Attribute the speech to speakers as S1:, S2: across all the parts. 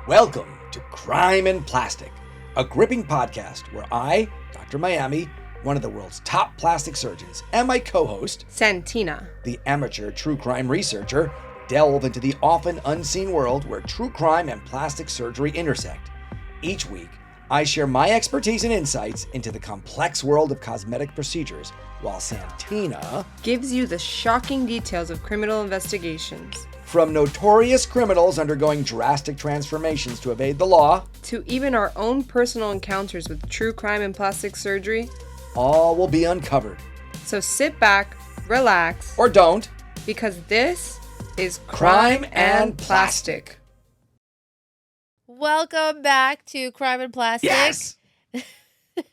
S1: Welcome to Crime and Plastic, a gripping podcast where I, Dr. Miami, one of the world's top plastic surgeons, and my co-host,
S2: Santina,
S1: the amateur true crime researcher, delve into the often unseen world where true crime and plastic surgery intersect. Each week, I share my expertise and insights into the complex world of cosmetic procedures, while Santina
S2: gives you the shocking details of criminal investigations.
S1: From notorious criminals undergoing drastic transformations to evade the law,
S2: to even our own personal encounters with true crime and plastic surgery,
S1: all will be uncovered.
S2: So sit back, relax,
S1: or don't,
S2: because this is
S1: Crime and Plastic.
S3: Welcome back to Crime and Plastic.
S1: Yes!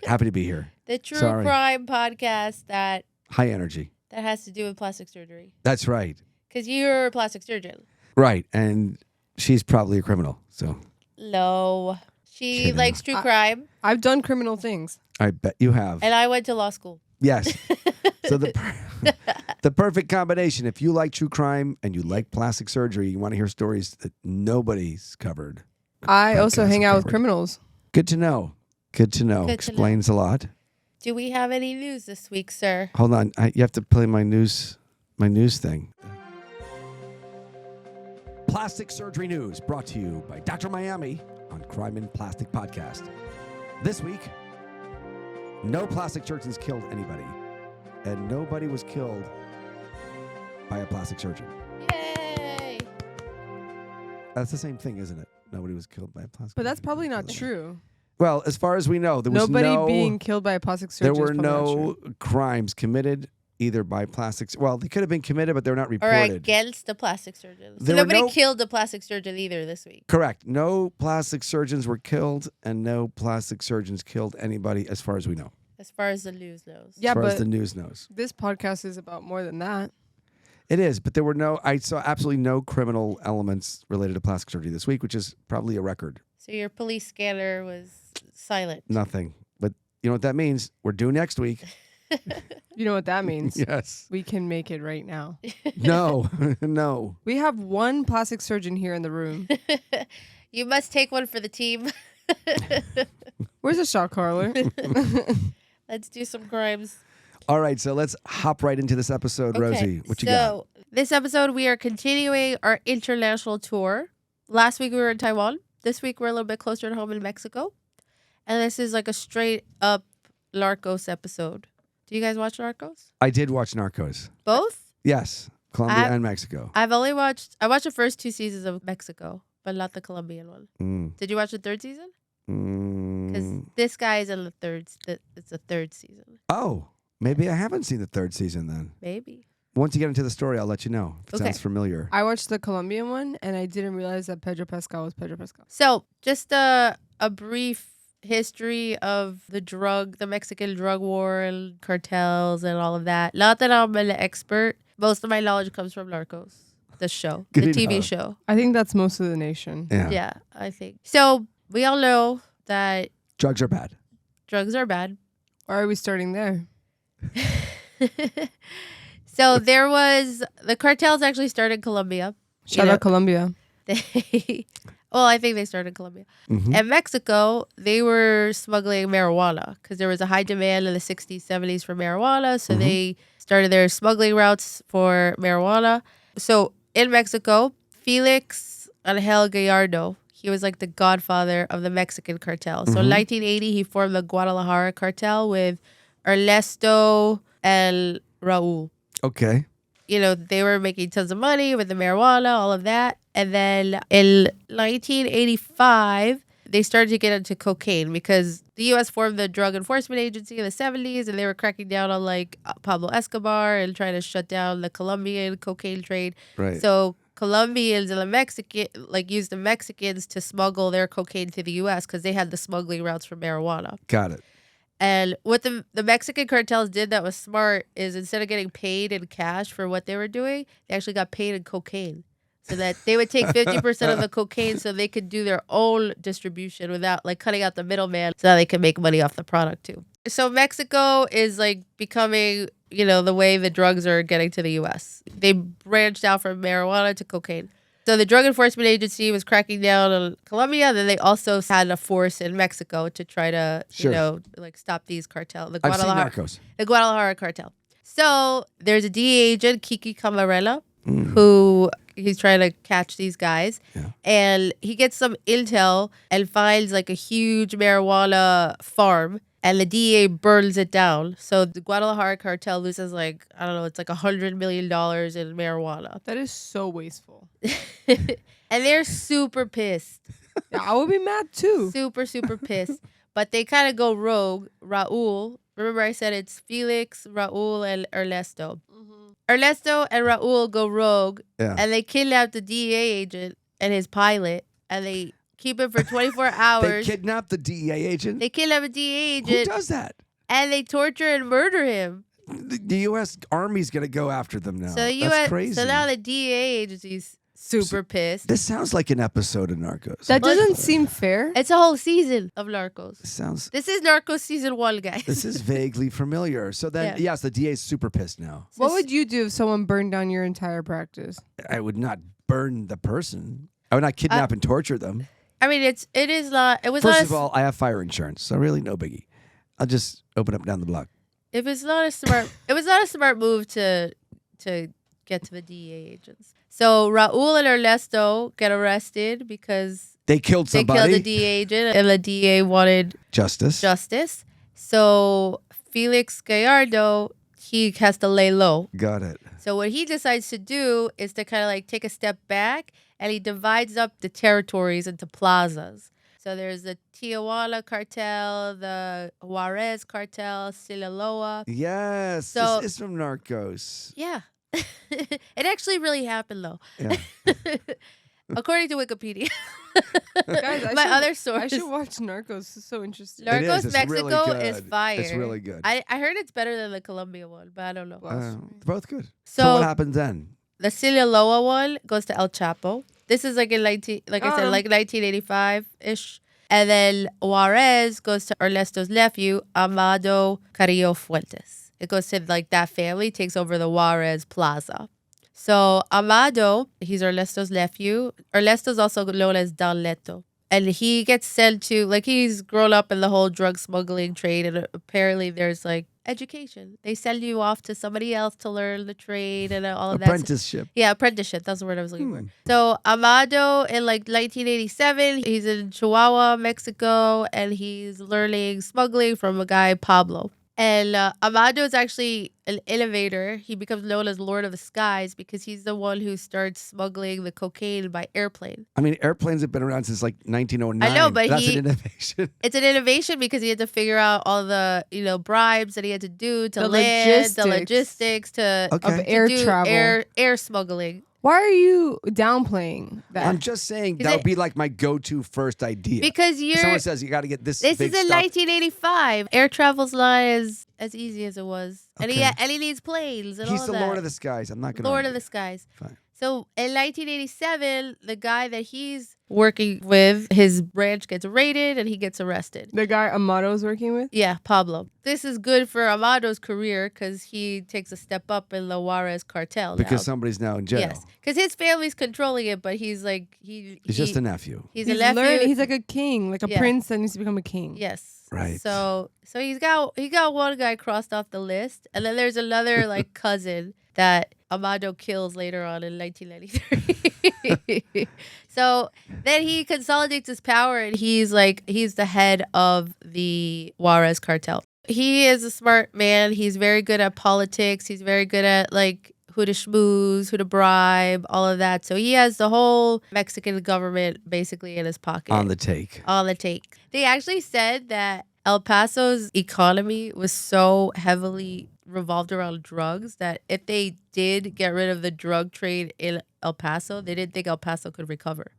S1: Happy to be here.
S3: The true
S1: Sorry.
S3: crime podcast that
S1: High energy.
S3: has to do with plastic surgery.
S1: That's right.
S3: Because you're a plastic surgeon.
S1: Right, and she's probably a criminal, so
S3: No. She
S1: Kidding.
S3: likes true crime,
S2: I've done criminal things.
S1: I bet you have.
S3: and I went to law school.
S1: Yes. So the perfect combination. If you like true crime and you like plastic surgery, you want to hear stories that nobody's covered.
S2: I also
S1: Podcasts
S2: hang
S1: are
S2: out with
S1: covered.
S2: criminals.
S1: Good to know. Good to know.
S3: Good to
S1: Explains a lot.
S3: Do we have any news this week, sir?
S1: Hold on. You have to play my news thing. Plastic surgery news brought to you by Dr. Miami on Crime and Plastic Podcast. This week, no plastic surgeons killed anybody, and nobody was killed by a plastic surgeon.
S3: Yay!
S1: That's the same thing, isn't it? Nobody was killed by a plastic
S2: But that's
S1: surgeon.
S2: probably not true.
S1: Well, as far as we know, there was
S2: Nobody being killed by a plastic surgeon.
S1: there were
S2: is probably not
S1: no
S2: true.
S1: crimes committed either by plastics. Well, they could have been committed, but they're not
S3: Or
S1: reported.
S3: against the plastic surgeon. So
S1: There were
S3: nobody
S1: no-
S3: killed the plastic surgeon either this week.
S1: Correct. No plastic surgeons were killed, and no plastic surgeons killed anybody, as far as we know.
S3: As far as the news knows.
S2: Yeah,
S1: as far as
S2: but
S1: the news knows.
S2: this podcast is about more than that.
S1: It is, but there were I saw absolutely no criminal elements related to plastic surgery this week, which is probably a record.
S3: So your police scanner was silent.
S1: Nothing. But you know what that means? We're due next week.
S2: You know what that means?
S1: Yes.
S2: We can make it right now.
S1: No. No.
S2: We have one plastic surgeon here in the room.
S3: You must take one for the team.
S2: Where's the shot caller?
S3: Let's do some crimes.
S1: All right, so let's hop right into this episode, Rosie. What you got?
S3: So this episode, we are continuing our international tour. Last week we were in Taiwan. This week we're a little bit closer to home in Mexico. And this is like a straight up Narcos episode. Do you guys watch Narcos?
S1: I did watch Narcos.
S3: Both?
S1: Yes, Colombia and Mexico.
S3: I watched the first 2 seasons of Mexico, but not the Colombian one. Did you watch the third season? Because this guy is in the third. It's the third season.
S1: Oh, maybe I haven't seen the third season then.
S3: Maybe.
S1: Once you get into the story, I'll let you know. If it
S3: Okay.
S1: sounds familiar.
S2: I watched the Colombian one, and I didn't realize that Pedro Pascal was Pedro Pascal.
S3: So just a brief history of the Mexican drug war and cartels and all of that. Not that I'm an expert. Most of my knowledge comes from Narcos, the show,
S1: Good
S3: the TV
S1: enough.
S3: show.
S2: I think that's most of the nation.
S1: Yeah.
S3: Yeah, I think. So we all know that
S1: Drugs are bad.
S3: drugs are bad.
S2: Why are we starting there?
S3: So the cartels actually started in Colombia.
S2: Shout out Colombia.
S3: Well, I think they started in Colombia.
S1: Mhm.
S3: And Mexico, they were smuggling marijuana because there was a high demand in the 60s, 70s for marijuana. So they started their smuggling routes for marijuana. So in Mexico, Felix Angel Gallardo, he was like the godfather of the Mexican cartel. So in 1980, he formed the Guadalajara cartel with Ernesto and Raul.
S1: Okay.
S3: You know, they were making tons of money with the marijuana, all of that. And then in 1985, they started to get into cocaine because the U.S. formed the Drug Enforcement Agency in the 70s, and they were cracking down on like Pablo Escobar and trying to shut down the Colombian cocaine trade.
S1: Right.
S3: So Colombians and the Mexican used the Mexicans to smuggle their cocaine to the U.S. because they had the smuggling routes for marijuana.
S1: Got it.
S3: And what the Mexican cartels did that was smart is instead of getting paid in cash for what they were doing, they actually got paid in cocaine. So that they would take 50% of the cocaine so they could do their own distribution without like cutting out the middleman so that they could make money off the product too. So Mexico is like becoming, you know, the way the drugs are getting to the U.S. They branched out from marijuana to cocaine. So the Drug Enforcement Agency was cracking down on Colombia. Then they also had a force in Mexico to try to, like stop these cartels.
S1: I've seen Narcos.
S3: The Guadalajara cartel. So there's a DEA agent, Kiki Camarela, who he's trying to catch these guys.
S1: Yeah.
S3: And he gets some intel and finds like a huge marijuana farm. And the DEA burns it down. So the Guadalajara cartel loses like, I don't know, it's like $100 million in marijuana.
S2: That is so wasteful.
S3: And they're super pissed.
S2: Yeah, I would be mad too.
S3: Super, super pissed. But they kind of go rogue. Raul, remember I said it's Felix, Raul, and Ernesto. Ernesto and Raul go rogue.
S1: Yeah.
S3: And they kidnap the DEA agent and his pilot. And they keep him for 24 hours.
S1: They kidnap the DEA agent?
S3: They kidnap a DEA agent.
S1: Who does that?
S3: And they torture and murder him.
S1: The U.S. Army's going to go after them now.
S3: So the
S1: That's
S3: US,
S1: crazy.
S3: so now the DEA agency's super pissed.
S1: This sounds like an episode of Narcos.
S2: That doesn't seem fair.
S3: It's a whole season of Narcos. This is Narcos season 1, guys.
S1: This is vaguely familiar. So then, yes, the DA's super pissed now.
S2: What would you do if someone burned down your entire practice?
S1: I would not burn the person. I would not kidnap and torture them.
S3: I mean, it was
S1: First
S3: not
S1: of all, I have fire insurance, so really no biggie. I'll just open up down the block.
S3: It was not a smart move to get to the DEA agents. So Raul and Ernesto get arrested because
S1: they killed somebody.
S3: They killed the DEA agent, and the DEA wanted
S1: justice.
S3: So Felix Gallardo, he has to lay low.
S1: Got it.
S3: So what he decides to do is to kind of like take a step back, and he divides up the territories into plazas. So there's the Tijuana cartel, the Juarez cartel, Sinaloa.
S1: Yes,
S3: so,
S1: this is from Narcos.
S3: Yeah. It actually really happened, though.
S1: Yeah.
S3: According to Wikipedia.
S2: Guys,
S3: other source.
S2: I should watch Narcos. It's so interesting.
S3: Narcos Mexico is fire.
S1: It's really good.
S3: I heard it's better than the Colombia one, but I don't know.
S1: They're both good.
S3: So
S1: what happens then?
S3: The Sinaloa one goes to El Chapo. This is like in 1985-ish. And then Juarez goes to Ernesto's nephew, Amado Carrillo Fuentes. It goes to like that family, takes over the Juarez Plaza. So Amado, he's Ernesto's nephew. Ernesto's also known as Don Leto. And he gets sent to, like, he's grown up in the whole drug smuggling trade. And apparently there's like education. They send you off to somebody else to learn the trade and all of that.
S1: Apprenticeship.
S3: Yeah, apprenticeship. That's the word I was looking for. So Amado, in like 1987, he's in Chihuahua, Mexico, and he's learning smuggling from a guy, Pablo. And Amado is actually an innovator. He becomes known as Lord of the Skies because he's the one who starts smuggling the cocaine by airplane.
S1: I mean, airplanes have been around since like 1909.
S3: I know, but
S1: that's an innovation.
S3: It's an innovation because he had to figure out all the bribes that he had to do to land, the logistics
S2: of air travel,
S3: air smuggling.
S2: Why are you downplaying that?
S1: I'm just saying that would be like my go-to first idea.
S3: Because
S1: someone says you got to get this.
S3: This
S1: big
S3: is in
S1: stuff.
S3: 1985. Air travel's not as easy as it was, okay. and he needs planes and
S1: He's
S3: all
S1: the
S3: of that.
S1: Lord of the Skies. I'm not going to.
S3: Lord of the Skies.
S1: Fine.
S3: So in 1987, the guy that he's working with, his branch gets raided and he gets arrested.
S2: The guy Amado's working with?
S3: Yeah, Pablo. This is good for Amado's career because he takes a step up in the Juarez cartel
S1: because somebody's now in jail.
S3: Yes, because his family's controlling it, but he's like he's
S1: just a nephew.
S3: He's a nephew.
S2: He's like a king, like a prince that needs to become a king.
S3: Yes.
S1: Right.
S3: So he got one guy crossed off the list, and then there's another like cousin that Amado kills later on in 1993. So then he consolidates his power, and he's the head of the Juarez cartel. He is a smart man. He's very good at politics. He's very good at like who to schmooze, who to bribe, all of that. So he has the whole Mexican government basically in his pocket.
S1: On the take.
S3: They actually said that El Paso's economy was so heavily revolved around drugs that if they did get rid of the drug trade in El Paso, they didn't think El Paso could recover.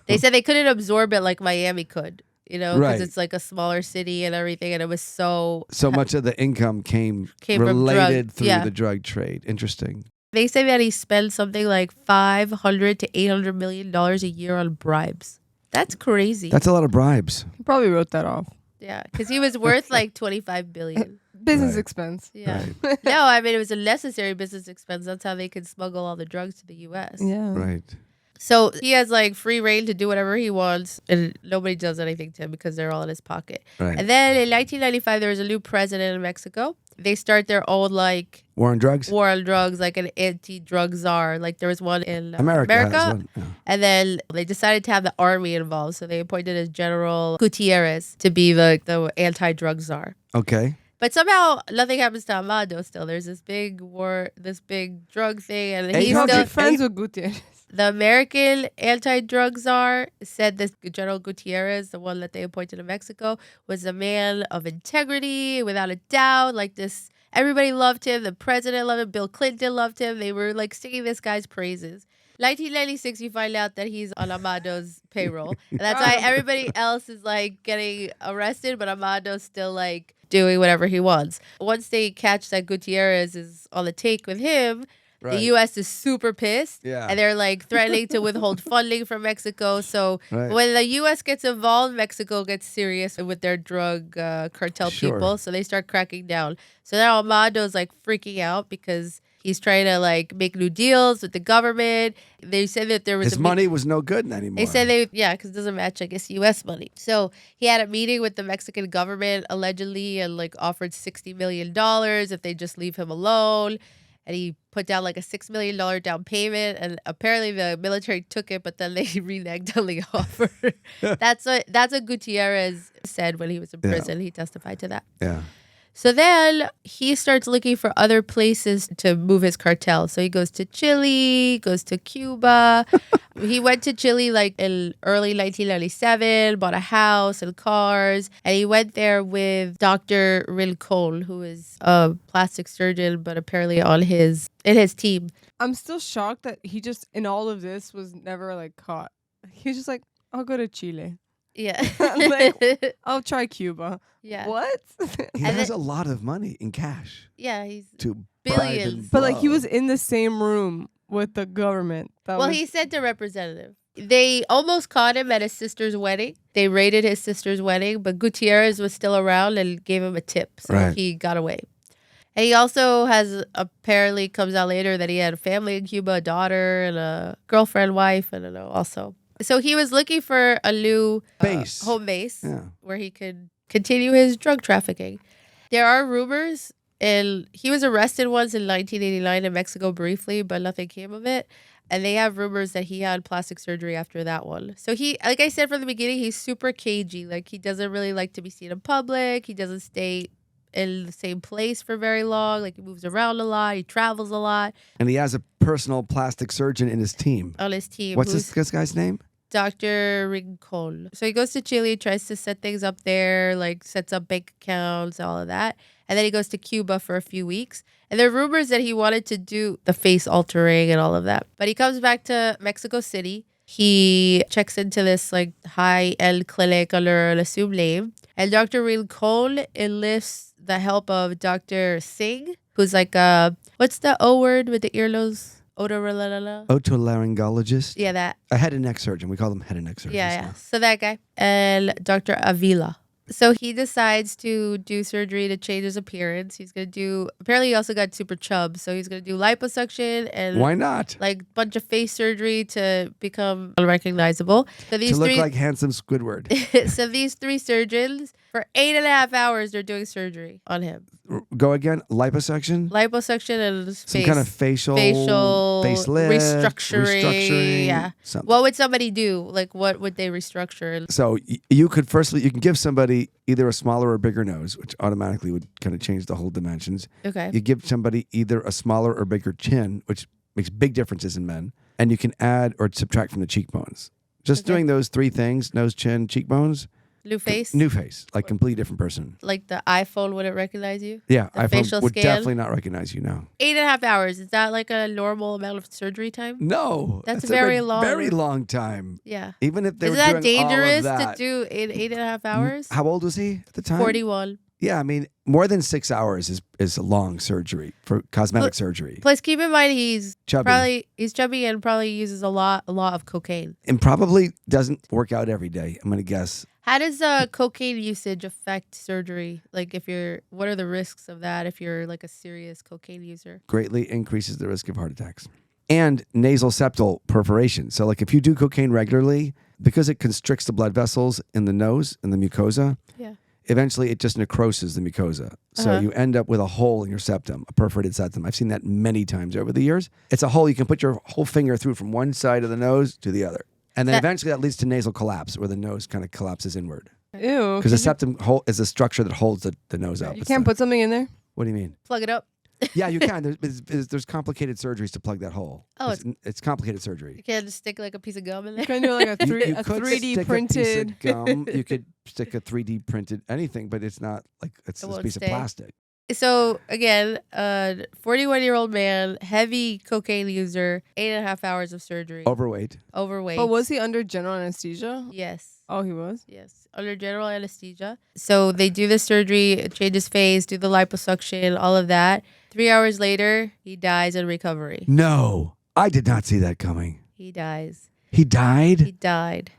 S3: They said they couldn't absorb it like Miami could, because it's like a smaller city and everything, and it was so
S1: much of the income came related through the drug trade. Interesting.
S3: They say that he spends something like $500 to $800 million a year on bribes. That's crazy.
S1: That's a lot of bribes.
S2: He probably wrote that off.
S3: Yeah, because he was worth like $25 billion.
S2: Business expense.
S3: Yeah. Right. No, I mean, it was a necessary business expense. That's how they could smuggle all the drugs to the U.S.
S2: Yeah.
S1: Right.
S3: So he has like free reign to do whatever he wants, and nobody does anything to him because they're all in his pocket.
S1: Right.
S3: And then in 1995, there was a new president in Mexico. They start their own like
S1: War on drugs?
S3: war on drugs, like an anti-drug czar. Like there was one in
S1: America has one, yeah.
S3: And then they decided to have the army involved. So they appointed as General Gutierrez to be the anti-drug czar.
S1: Okay.
S3: But somehow nothing happens to Amado still. There's this big war, this big drug thing. And he's
S2: He's
S3: still...
S2: friends with Gutierrez.
S3: The American anti-drug czar said this General Gutierrez, the one that they appointed in Mexico, was a man of integrity, without a doubt. Like this, everybody loved him. The president loved him. Bill Clinton loved him. They were like singing this guy's praises. 1996, you find out that he's on Amado's payroll. And that's why everybody else is like getting arrested, but Amado's still like doing whatever he wants. Once they catch that Gutierrez is on the take with him,
S1: Right.
S3: the U.S. is super pissed,
S1: Yeah.
S3: and they're like threatening to withhold funding from Mexico. So
S1: Right.
S3: when the U.S. gets involved, Mexico gets serious with their drug cartel
S1: Sure.
S3: people. So they start cracking down. So now Amado's like freaking out because he's trying to like make new deals with the government. They said that there was
S1: His money was no good anymore.
S3: They said because it doesn't match, I guess, U.S. money. So he had a meeting with the Mexican government allegedly and like offered $60 million if they just leave him alone. And he put down like a $6 million down payment, and apparently the military took it, but then they reneged on the offer. That's what Gutierrez said when he was in prison. He testified to that.
S1: Yeah.
S3: So then he starts looking for other places to move his cartel. So he goes to Chile, goes to Cuba. He went to Chile like in early 1997, bought a house and cars. And he went there with Dr. Rincon, who is a plastic surgeon, but apparently in his team.
S2: I'm still shocked that he just, in all of this, was never like caught. He was just like, I'll go to Chile.
S3: Yeah.
S2: Like, I'll try Cuba.
S3: Yeah.
S2: What?
S1: He has a lot of money in cash.
S3: Yeah, he's
S1: to bribe and
S3: billions.
S2: But like he
S1: blow.
S2: was in the same room with the government.
S3: He sent a representative. They almost caught him at his sister's wedding. They raided his sister's wedding, but Gutierrez was still around and gave him a tip. So he got away. And he also apparently comes out later that he had a family in Cuba, a daughter and a girlfriend, wife, I don't know, also. So he was looking for a new home base where he could continue his drug trafficking. There are rumors, and he was arrested once in 1989 in Mexico briefly, but nothing came of it. And they have rumors that he had plastic surgery after that one. So he, like I said from the beginning, he's super cagey. Like he doesn't really like to be seen in public. He doesn't stay in the same place for very long. Like he moves around a lot. He travels a lot.
S1: And he has a personal plastic surgeon in his team.
S3: On his team.
S1: What's this guy's name?
S3: Dr. Rincon. So he goes to Chile, tries to set things up there, like sets up bank accounts, all of that. And then he goes to Cuba for a few weeks. And there are rumors that he wanted to do the face altering and all of that. But he comes back to Mexico City. He checks into this like high-end clinic under an assumed name. And Dr. Rincon enlists the help of Dr. Singh, who's like what's the O word with the earlobes?
S1: Otolaryngologist.
S3: Yeah, that.
S1: A head and neck surgeon. We call them head and neck surgeons.
S3: Yeah. So that guy. And Dr. Avila. So he decides to do surgery to change his appearance. He's going to do, apparently he also got super chub. So he's going to do liposuction and
S1: why not?
S3: Like bunch of face surgery to become unrecognizable. So these
S1: to look like handsome Squidward.
S3: So these three surgeons, for 8.5 hours, they're doing surgery on him.
S1: Go again. Liposuction.
S3: Liposuction and his
S1: Some
S3: face.
S1: kind of facial facelift,
S3: restructuring. Yeah.
S1: Something.
S3: What would somebody do? Like, what would they restructure?
S1: So you could you can give somebody either a smaller or bigger nose, which automatically would kind of change the whole dimensions.
S3: Okay.
S1: You give somebody either a smaller or bigger chin, which makes big differences in men, and you can add or subtract from the cheekbones. Just doing those three things: nose, chin, cheekbones.
S3: New face?
S1: New face, like completely different person.
S3: Like the iPhone wouldn't recognize you?
S1: Yeah,
S3: The
S1: iPhone
S3: facial
S1: would
S3: scan?
S1: definitely not recognize you now.
S3: 8.5 hours. Is that like a normal amount of surgery time?
S1: No,
S3: That's
S1: a
S3: very long.
S1: Very long time.
S3: Yeah.
S1: Even if they
S3: Is
S1: were
S3: that
S1: doing all of
S3: dangerous
S1: that.
S3: to do in 8.5 hours?
S1: How old was he at the time?
S3: 41.
S1: Yeah, I mean, more than 6 hours is a long surgery for cosmetic surgery.
S3: Plus, keep in mind he's
S1: Chubby.
S3: chubby and probably uses a lot of cocaine.
S1: And probably doesn't work out every day, I'm going to guess.
S3: How does cocaine usage affect surgery? Like, what are the risks of that if you're like a serious cocaine user?
S1: Greatly increases the risk of heart attacks. and nasal septal perforation. So like if you do cocaine regularly, because it constricts the blood vessels in the nose and the mucosa, eventually it just necroses the mucosa. So you end up with a hole in your septum, a perforated septum. I've seen that many times over the years. It's a hole you can put your whole finger through from one side of the nose to the other. And then eventually that leads to nasal collapse, where the nose kind of collapses inward.
S2: Ew.
S1: Because the septum is a structure that holds the nose up.
S2: You can't put something in there?
S1: What do you mean?
S3: Plug it up.
S1: Yeah, you can. There's complicated surgeries to plug that hole.
S3: Oh,
S1: it's complicated surgery.
S3: You can't just stick like a piece of gum in there.
S2: You can do like a
S1: You could
S2: 3D
S1: stick
S2: printed.
S1: a piece of gum. You could stick a 3D printed anything, but it's not like it's a piece of plastic.
S3: So again, a 41-year-old man, heavy cocaine user, 8.5 hours of surgery.
S1: Overweight.
S3: Overweight.
S2: But was he under general anesthesia?
S3: Yes.
S2: Oh, he was?
S3: Yes, under general anesthesia. So they do the surgery, change his face, do the liposuction, all of that. 3 hours later, he dies in recovery.
S1: No, I did not see that coming.
S3: He dies.
S1: He died?
S3: He died.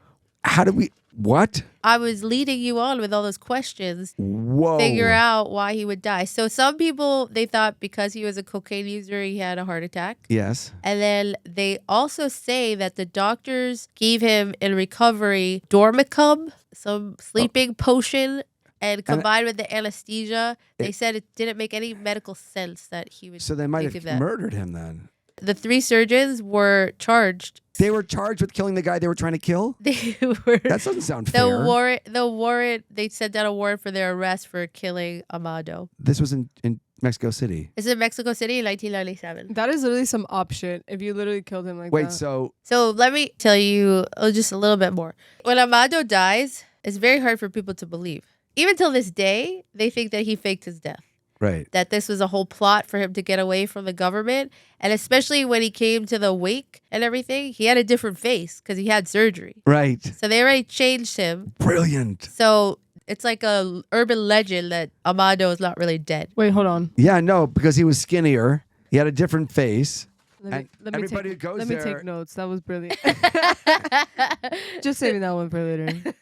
S1: How did we... What?
S3: I was leading you on with all those questions.
S1: Whoa.
S3: Figure out why he would die. So some people, they thought because he was a cocaine user, he had a heart attack.
S1: Yes.
S3: And then they also say that the doctors gave him in recovery Dormicum, some sleeping potion, and combined with the anesthesia, they said it didn't make any medical sense that he would.
S1: So they might
S3: think
S1: have
S3: of that.
S1: murdered him then.
S3: The 3 surgeons were charged.
S1: They were charged with killing the guy they were trying to kill?
S3: They were.
S1: That doesn't sound fair.
S3: The warrant. They sent out a warrant for their arrest for killing Amado.
S1: This was in Mexico City.
S3: This is in Mexico City in 1997.
S2: That is literally some op shit if you literally killed him like that.
S1: Wait, so
S3: let me tell you just a little bit more. When Amado dies, it's very hard for people to believe. Even till this day, they think that he faked his death.
S1: right.
S3: That this was a whole plot for him to get away from the government. And especially when he came to the wake and everything, he had a different face because he had surgery.
S1: Right.
S3: So they already changed him.
S1: Brilliant.
S3: So it's like a urban legend that Amado is not really dead.
S2: Wait, hold on.
S1: Yeah, no, because he was skinnier. He had a different face.
S2: Let
S1: And everybody who goes
S2: let me
S1: there-
S2: take notes. That was brilliant. Just saving that one for later.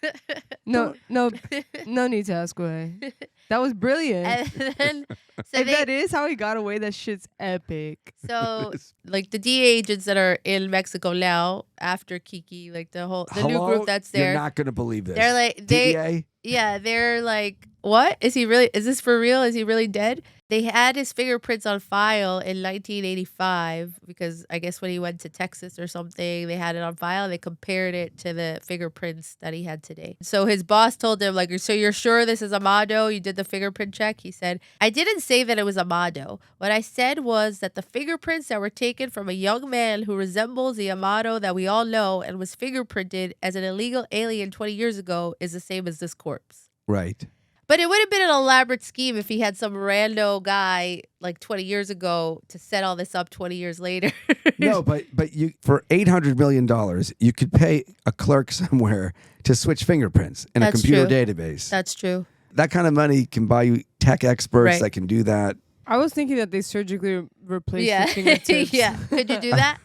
S2: No need to ask why. That was brilliant.
S3: And then, so
S2: If that is how he got away, that shit's epic.
S3: So, like the DEA agents that are in Mexico now after Kiki, like the new group that's there,
S1: You're not going to believe this.
S3: they're like
S1: DEA?
S3: they're like, what is he really? Is this for real? Is he really dead? They had his fingerprints on file in 1985 because I guess when he went to Texas or something, they had it on file. They compared it to the fingerprints that he had today. So his boss told him, like, so you're sure this is Amado? You did the fingerprint check? He said, I didn't say that it was Amado. What I said was that the fingerprints that were taken from a young man who resembles the Amado that we all know and was fingerprinted as an illegal alien 20 years ago is the same as this corpse.
S1: Right.
S3: But it would have been an elaborate scheme if he had some rando guy like 20 years ago to set all this up 20 years later.
S1: No, but you for $800 million, you could pay a clerk somewhere to switch fingerprints in a
S3: That's
S1: computer
S3: true.
S1: database.
S3: That's true.
S1: That kind of money can buy you tech experts
S3: Right.
S1: that can do that.
S2: I was thinking that they surgically replaced
S3: Yeah.
S2: the fingertips.
S3: Yeah. Could you do that?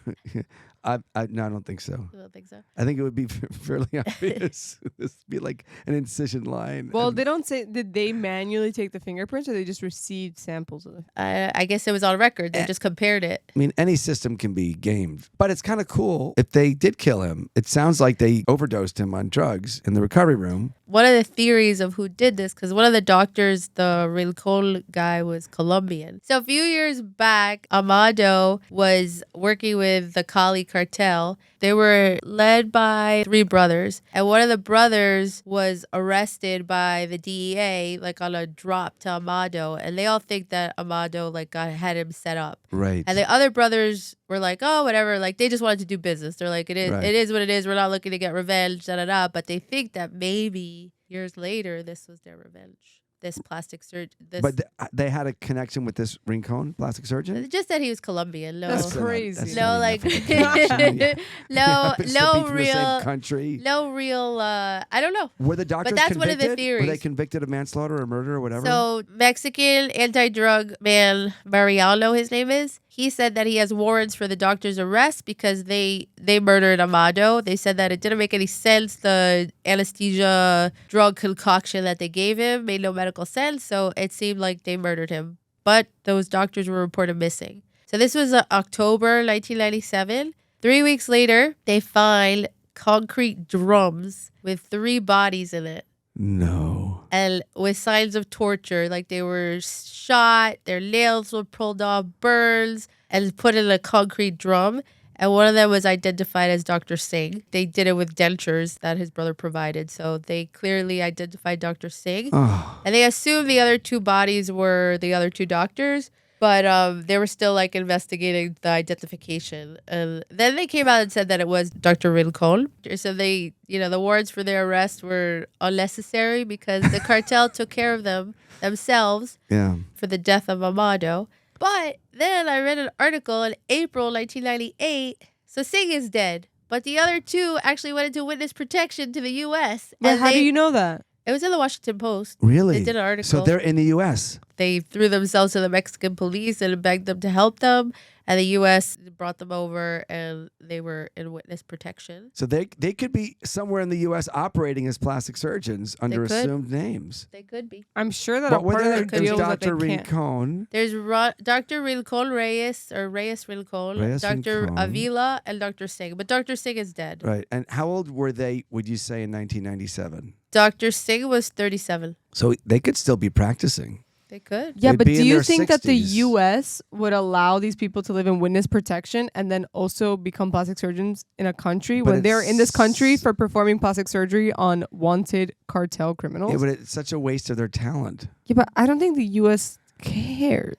S1: No, I don't think so.
S3: I don't think so.
S1: I think it would be fairly obvious. This would be like an incision line.
S2: Well,
S1: and-
S2: they don't say, did they manually take the fingerprints or they just received samples of it?
S3: I guess it was on record. They just compared it.
S1: I mean, any system can be gamed, but it's kind of cool if they did kill him. It sounds like they overdosed him on drugs in the recovery room.
S3: One of the theories of who did this, because one of the doctors, the Rincon guy, was Colombian. So a few years back, Amado was working with the Cali cartel. They were led by 3 brothers, and one of the brothers was arrested by the DEA, like on a drop to Amado, and they all think that Amado had him set up.
S1: Right.
S3: And the other brothers were like, oh, whatever. Like, they just wanted to do business. They're like,
S1: Right.
S3: it is what it is. We're not looking to get revenge, da da da. But they think that maybe years later, this was their revenge. This plastic surgeon.
S1: But they had a connection with this Rincon plastic surgeon?
S3: Just that he was Colombian. No,
S2: That's crazy.
S1: That's
S3: no,
S1: not
S3: like,
S1: enough of a connection.
S3: no,
S1: Happens to be
S3: no
S1: from the same
S3: real,
S1: country.
S3: no real. I don't know.
S1: Were the doctors
S3: that's one of
S1: convicted?
S3: the theories.
S1: Were they convicted of manslaughter or murder or whatever?
S3: So Mexican anti-drug man Mariano, his name is. He said that he has warrants for the doctor's arrest because they murdered Amado. They said that it didn't make any sense. The anesthesia drug concoction that they gave him made no medical sense. So it seemed like they murdered him. But those doctors were reported missing. So this was October 1997. 3 weeks later, they find concrete drums with 3 bodies in it.
S1: No.
S3: And with signs of torture, like they were shot, their nails were pulled off, burns, and put in a concrete drum. And one of them was identified as Dr. Singh. They did it with dentures that his brother provided. So they clearly identified Dr. Singh.
S1: Oh.
S3: And they assumed the other 2 bodies were the other 2 doctors. But they were still like investigating the identification. And then they came out and said that it was Dr. Rincon. So they, the warrants for their arrest were unnecessary because the cartel took care of them themselves for the death of Amado. But then I read an article in April 1998. So Singh is dead. But the other 2 actually went into witness protection to the U.S.
S2: But how do you know that?
S3: It was in the Washington Post.
S1: Really?
S3: They did an article.
S1: So they're in the U.S.?
S3: They threw themselves to the Mexican police and begged them to help them. And the U.S. brought them over and they were in witness protection.
S1: So they could be somewhere in the U.S. operating as plastic surgeons under assumed names.
S3: They could be.
S2: I'm sure that
S1: But
S2: a part of their
S1: there's
S2: deal is that they
S1: Dr.
S2: can't.
S1: Rincon.
S3: There's Dr. Rincon Reyes, or Reyes Rincon, Dr.
S1: Rincon.
S3: Avila, and Dr. Singh. But Dr. Singh is dead.
S1: Right. And how old were they, would you say, in 1997?
S3: Dr. Singh was 37.
S1: So they could still be practicing.
S3: They could.
S2: Yeah,
S1: They'd
S2: but
S1: be
S2: do
S1: in
S2: you
S1: their
S2: think that the
S1: 60s.
S2: U.S. would allow these people to live in witness protection and then also become plastic surgeons in a country
S1: But
S2: when they're in this country
S1: it's-
S2: for performing plastic surgery on wanted cartel criminals?
S1: Yeah, but it's such a waste of their talent.
S2: Yeah, but I don't think the U.S. cares.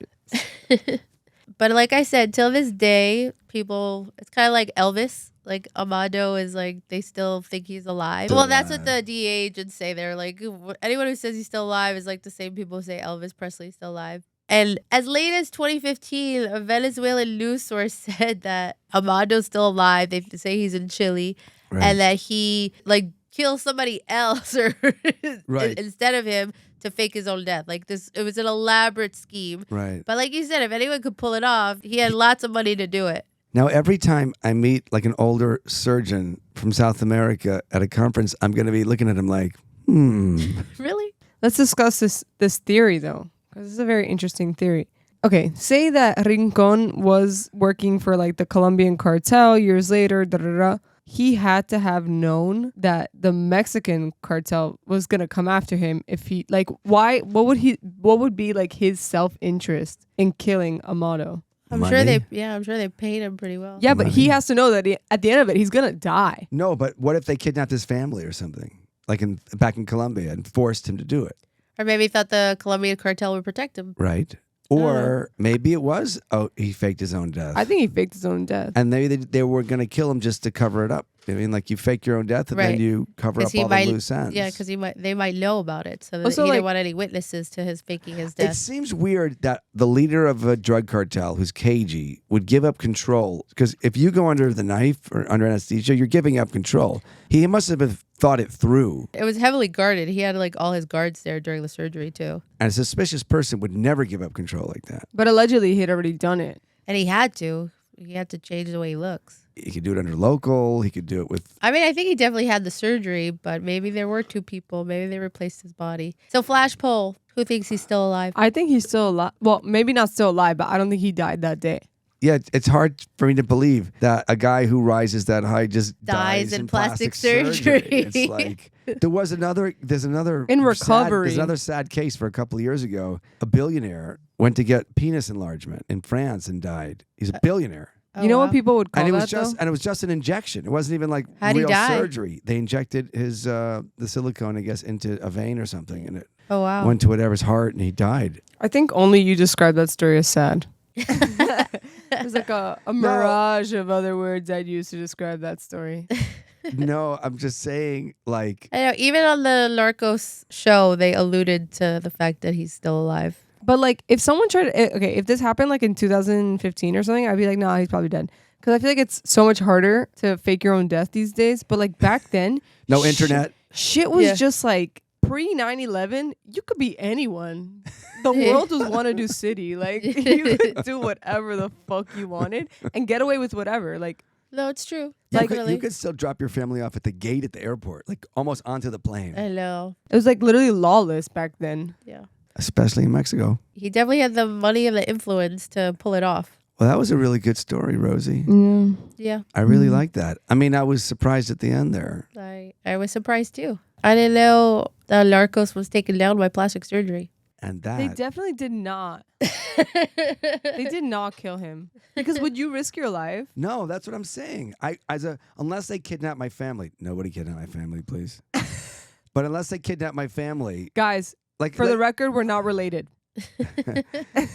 S3: But like I said, till this day, people, it's kind of like Elvis. Like Amado is like, they still think he's alive. Well, that's what the DEA agents say. They're like, anyone who says he's still alive is like the same people who say Elvis Presley's still alive. And as late as 2015, a Venezuelan news source said that Amado's still alive. They say he's in Chile and that he like kills somebody else or instead of him to fake his own death. Like this, it was an elaborate scheme.
S1: Right.
S3: But like you said, if anyone could pull it off, he had lots of money to do it.
S1: Now, every time I meet like an older surgeon from South America at a conference, I'm going to be looking at him like,
S3: Really?
S2: Let's discuss this theory, though, because this is a very interesting theory. Okay, say that Rincon was working for like the Colombian cartel years later, he had to have known that the Mexican cartel was going to come after him if he, like, what would be like his self-interest in killing Amado?
S3: I'm sure they paid him pretty well.
S2: Yeah, but he has to know that at the end of it, he's going to die.
S1: No, but what if they kidnapped his family or something, like back in Colombia, and forced him to do it?
S3: Or maybe he thought the Colombian cartel would protect him.
S1: Right. Or maybe it was, he faked his own death.
S2: I think he faked his own death.
S1: And maybe they were going to kill him just to cover it up. I mean, like you fake your own death and then you cover up all the loose ends.
S3: Yeah, because they might know about it. So
S2: Also,
S3: he
S2: like,
S3: didn't want any witnesses to his faking his death.
S1: It seems weird that the leader of a drug cartel who's cagey would give up control. Because if you go under the knife or under anesthesia, you're giving up control. He must have thought it through.
S3: It was heavily guarded. He had like all his guards there during the surgery too.
S1: And a suspicious person would never give up control like that.
S2: But allegedly, he had already done it.
S3: And he had to. He had to change the way he looks.
S1: He could do it under local. He could do it with...
S3: I mean, I think he definitely had the surgery, but maybe there were 2 people. Maybe they replaced his body. So flash poll. Who thinks he's still alive?
S2: I think he's still alive. Well, maybe not still alive, but I don't think he died that day.
S1: Yeah, it's hard for me to believe that a guy who rises that high just dies
S3: in
S1: in
S3: plastic
S1: surgery.
S3: surgery.
S1: It's like there's another
S2: in recovery.
S1: There's another sad case for a couple of years ago. A billionaire went to get penis enlargement in France and died. He's a billionaire.
S2: You know what people would call
S1: And it
S2: that,
S1: was just
S2: though?
S1: and it was just an injection. It wasn't even like
S3: How'd he
S1: real
S3: die?
S1: surgery. They injected his the silicone, I guess, into a vein or something, and it
S3: Oh, wow.
S1: went to whatever's heart, and he died.
S2: I think only you described that story as sad. There's like a mirage of other words I'd use to describe that story.
S1: No, I'm just saying, like,
S3: I know, even on the Narcos show, they alluded to the fact that he's still alive.
S2: But like, if someone tried to, if this happened like in 2015 or something, I'd be like, nah, he's probably dead. Because I feel like it's so much harder to fake your own death these days. But like back then,
S1: no internet.
S2: Shit was just like pre 9/11. You could be anyone. The world was Wanadu City. Like you could do whatever the fuck you wanted and get away with whatever. Like.
S3: No, it's true.
S1: You could still drop your family off at the gate at the airport, like almost onto the plane.
S3: I know.
S2: It was like literally lawless back then.
S3: Yeah.
S1: Especially in Mexico.
S3: He definitely had the money and the influence to pull it off.
S1: Well, that was a really good story, Rosie.
S2: Yeah.
S3: Yeah,
S1: I really like that. I mean, I was surprised at the end there.
S3: I was surprised too. I didn't know that Narcos was taken down by plastic surgery.
S1: And that.
S2: They definitely did not. They did not kill him. Because would you risk your life?
S1: No, that's what I'm saying. Unless they kidnap my family. Nobody kidnap my family, please. But unless they kidnap my family.
S2: Guys, for the record, we're not related.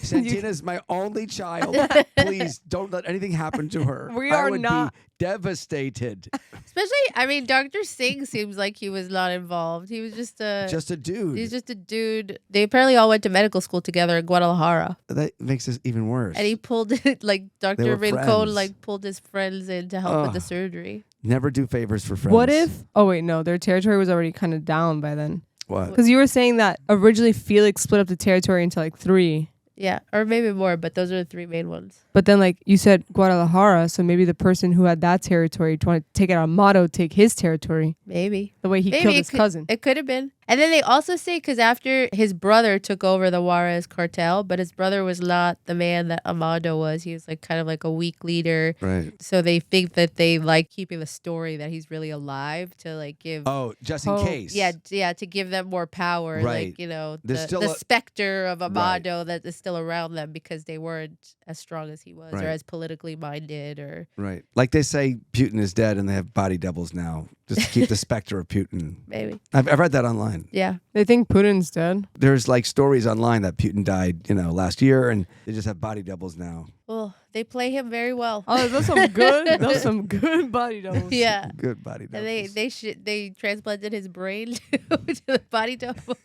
S1: Santina's my only child. Please don't let anything happen to her.
S2: I would be
S1: devastated.
S3: Especially, I mean, Dr. Singh seems like he was not involved. He was just a
S1: dude.
S3: He's just a dude. They apparently all went to medical school together in Guadalajara.
S1: That makes this even worse.
S3: And he pulled it, like Dr. Rincon, like pulled his friends in to help with the surgery.
S1: Never do favors for friends.
S2: What if? Oh wait, no, their territory was already kind of down by then.
S1: What?
S2: Because you were saying that originally Felix split up the territory into like 3.
S3: Yeah, or maybe more, but those are the 3 main ones.
S2: But then, like you said, Guadalajara, so maybe the person who had that territory wanted to take it on Amado, take his territory.
S3: Maybe.
S2: The way he killed his cousin.
S3: It could have been. And then they also say, because after his brother took over the Juarez cartel, but his brother was not the man that Amado was. He was like kind of like a weak leader.
S1: Right.
S3: So they think that they like keeping the story that he's really alive to like give.
S1: Oh, just in case.
S3: Yeah, to give them more power.
S1: Right.
S3: Like, you know,
S1: There's
S3: the specter of Amado that is still around them because they weren't as strong as he was or as politically minded or.
S1: Right. Like they say Putin is dead and they have body doubles now just to keep the specter of Putin.
S3: Maybe.
S1: I've read that online.
S3: Yeah.
S2: They think Putin's dead.
S1: There's like stories online that Putin died, last year and they just have body doubles now.
S3: Well, they play him very well.
S2: Oh, that's some good. That's some good body doubles.
S3: Yeah.
S1: Good body doubles.
S3: And they transplanted his brain to the body doubles.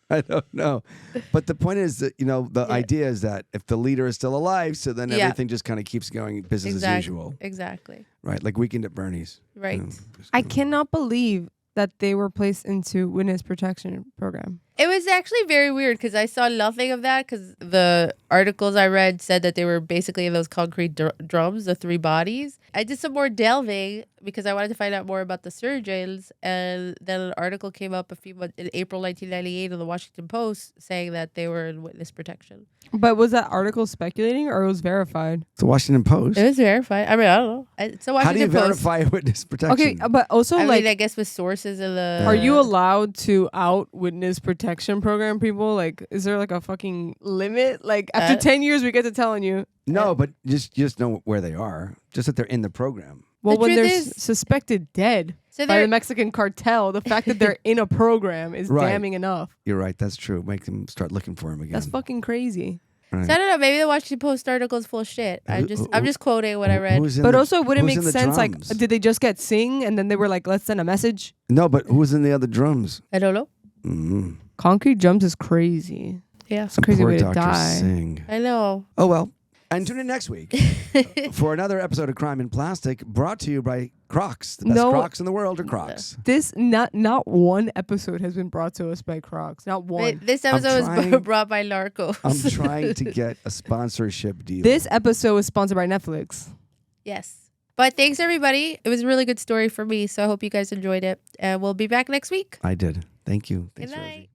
S1: I don't know. But the point is that, the idea is that if the leader is still alive, so then everything just kind of keeps going business as usual.
S3: Exactly.
S1: Right. Like Weekend at Bernie's.
S3: Right.
S2: I cannot believe that they were placed into witness protection program.
S3: It was actually very weird because I saw nothing of that because the articles I read said that they were basically in those concrete drums, the 3 bodies. I did some more delving because I wanted to find out more about the surgeons, and then an article came up a few months in April 1998 in the Washington Post saying that they were in witness protection.
S2: But was that article speculating or it was verified?
S1: It's the Washington Post.
S3: It was verified. I mean, I don't know. It's a Washington Post.
S1: How do you verify witness protection?
S2: Okay, but also
S3: I mean, I guess with sources in the.
S2: Are you allowed to out witness protection program people? Like, is there like a fucking limit? Like after 10 years, we get to telling you.
S1: No, but just know where they are. Just that they're in the program.
S2: Well, when they're suspected dead by the Mexican cartel, the fact that they're in a program is damning enough.
S1: You're right. That's true. Make them start looking for him again.
S2: That's fucking crazy.
S1: Right.
S3: So I don't know. Maybe the Washington Post article is full of shit. I'm just quoting what I read.
S2: But also, it wouldn't make sense. Like, did they just get Singh and then they were like, let's send a message?
S1: No, but who's in the other drums?
S3: I don't know.
S1: Mm-hmm.
S2: Concrete drums is crazy.
S3: Yeah,
S2: it's a crazy way to
S1: Dr.
S2: die.
S1: Singh.
S3: I know.
S1: Oh well. And tune in next week for another episode of Crime in Plastic, brought to you by Crocs. The best Crocs in the world are Crocs.
S2: This not one episode has been brought to us by Crocs. Not one.
S3: Wait, this episode was brought by Narcos.
S1: I'm trying to get a sponsorship deal.
S2: This episode was sponsored by Netflix.
S3: Yes. But thanks, everybody. It was a really good story for me, so I hope you guys enjoyed it. And we'll be back next week.
S1: I did. Thank you. Thanks,
S3: Good night.
S1: Rosie.